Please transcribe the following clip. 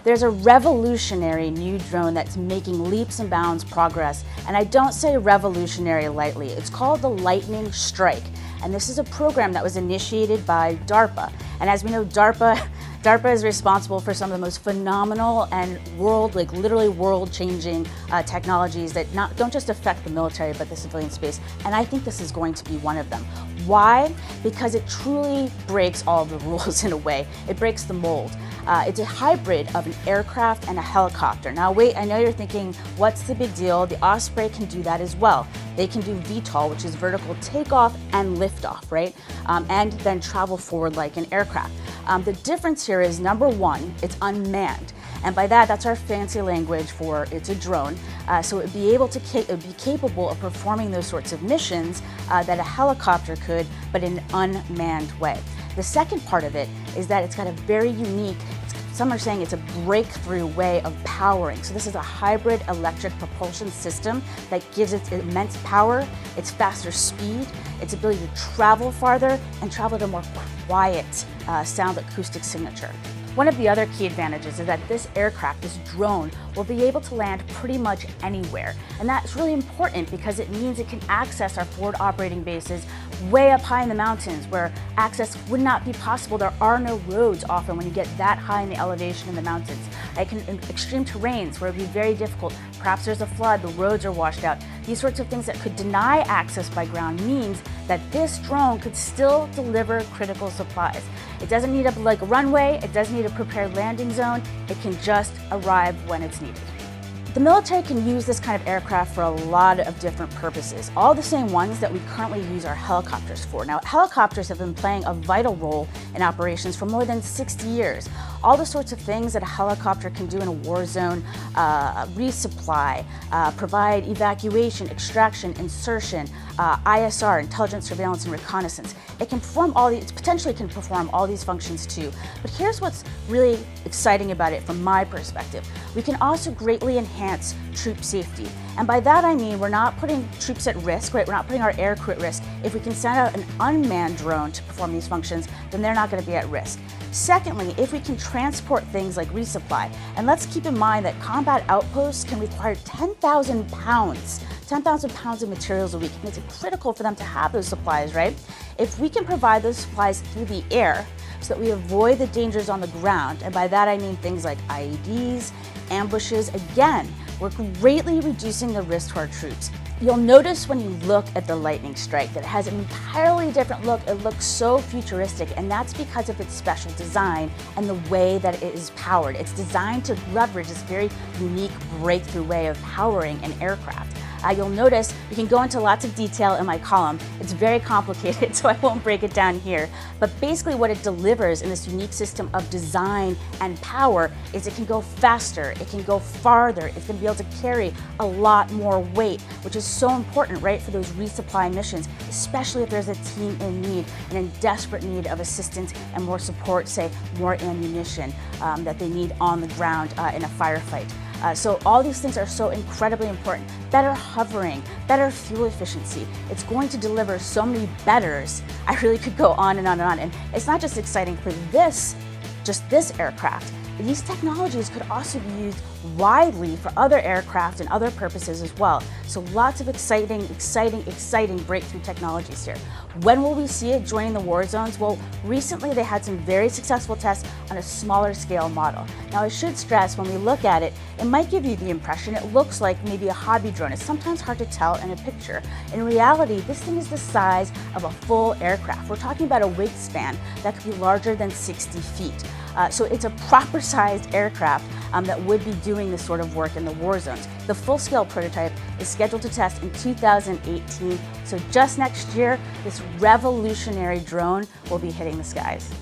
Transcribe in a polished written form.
There's a revolutionary new drone that's making leaps and bounds progress, and I don't say revolutionary lightly. It's called the LightningStrike, and this is a program that was initiated by DARPA. And as we know, DARPA is responsible for some of the most phenomenal and literally world-changing technologies that don't just affect the military, but the civilian space. And I think this is going to be one of them. Why? Because it truly breaks all the rules in a way. It breaks the mold. It's a hybrid of an aircraft and a helicopter. Now wait, I know you're thinking, what's the big deal? The Osprey can do that as well. They can do VTOL, which is vertical takeoff and liftoff, right? And then travel forward like an aircraft. The difference here is, number one, it's unmanned. And by that, that's our fancy language for it's a drone. So it would be capable of performing those sorts of missions that a helicopter could, but in an unmanned way. The second part of it is that it's got a very unique, some are saying it's a breakthrough way of powering. So this is a hybrid electric propulsion system that gives it immense power, its faster speed, its ability to travel farther, and travel at a more quiet sound acoustic signature. One of the other key advantages is that this aircraft, this drone, will be able to land pretty much anywhere. And that's really important because it means it can access our forward operating bases way up high in the mountains where access would not be possible. There are no roads often when you get that high in the elevation in the mountains. In extreme terrains where it would be very difficult, perhaps there's a flood, the roads are washed out. These sorts of things that could deny access by ground means that this drone could still deliver critical supplies. It doesn't need a runway, it doesn't need a prepared landing zone, it can just arrive when it's needed. The military can use this kind of aircraft for a lot of different purposes, all the same ones that we currently use our helicopters for. Now, helicopters have been playing a vital role in operations for more than 60 years. All the sorts of things that a helicopter can do in a war zone, resupply, provide evacuation, extraction, insertion, ISR, intelligence, surveillance, and reconnaissance. It potentially can perform all these functions too. But here's what's really exciting about it from my perspective. We can also greatly enhance troop safety. And by that I mean we're not putting troops at risk, right? We're not putting our air crew at risk. If we can send out an unmanned drone to perform these functions, then they're not going to be at risk. Secondly, if we can transport things like resupply, and let's keep in mind that combat outposts can require 10,000 pounds of materials a week, and it's critical for them to have those supplies, right? If we can provide those supplies through the air so that we avoid the dangers on the ground, and by that I mean things like IEDs, ambushes, again, we're greatly reducing the risk to our troops. You'll notice when you look at the LightningStrike that it has an entirely different look. It looks so futuristic, and that's because of its special design and the way that it is powered. It's designed to leverage this very unique breakthrough way of powering an aircraft. You'll notice you can go into lots of detail in my column. It's very complicated, so I won't break it down here. But basically what it delivers in this unique system of design and power is it can go faster, it can go farther, it's going to be able to carry a lot more weight, which is so important, right, for those resupply missions, especially if there's a team in need and in desperate need of assistance and more support, say more ammunition that they need on the ground in a firefight. So all these things are so incredibly important. Better hovering, better fuel efficiency. It's going to deliver so many betters. I really could go on and on and on. And it's not just exciting for just this aircraft. These technologies could also be used widely for other aircraft and other purposes as well. So lots of exciting breakthrough technologies here. When will we see it joining the war zones? Well, recently they had some very successful tests on a smaller scale model. Now I should stress, when we look at it, it might give you the impression it looks like maybe a hobby drone. It's sometimes hard to tell in a picture. In reality, this thing is the size of a full aircraft. We're talking about a wingspan that could be larger than 60 feet. So it's a proper sized aircraft that would be doing this sort of work in the war zones. The full-scale prototype is scheduled to test in 2018. So just next year, this revolutionary drone will be hitting the skies.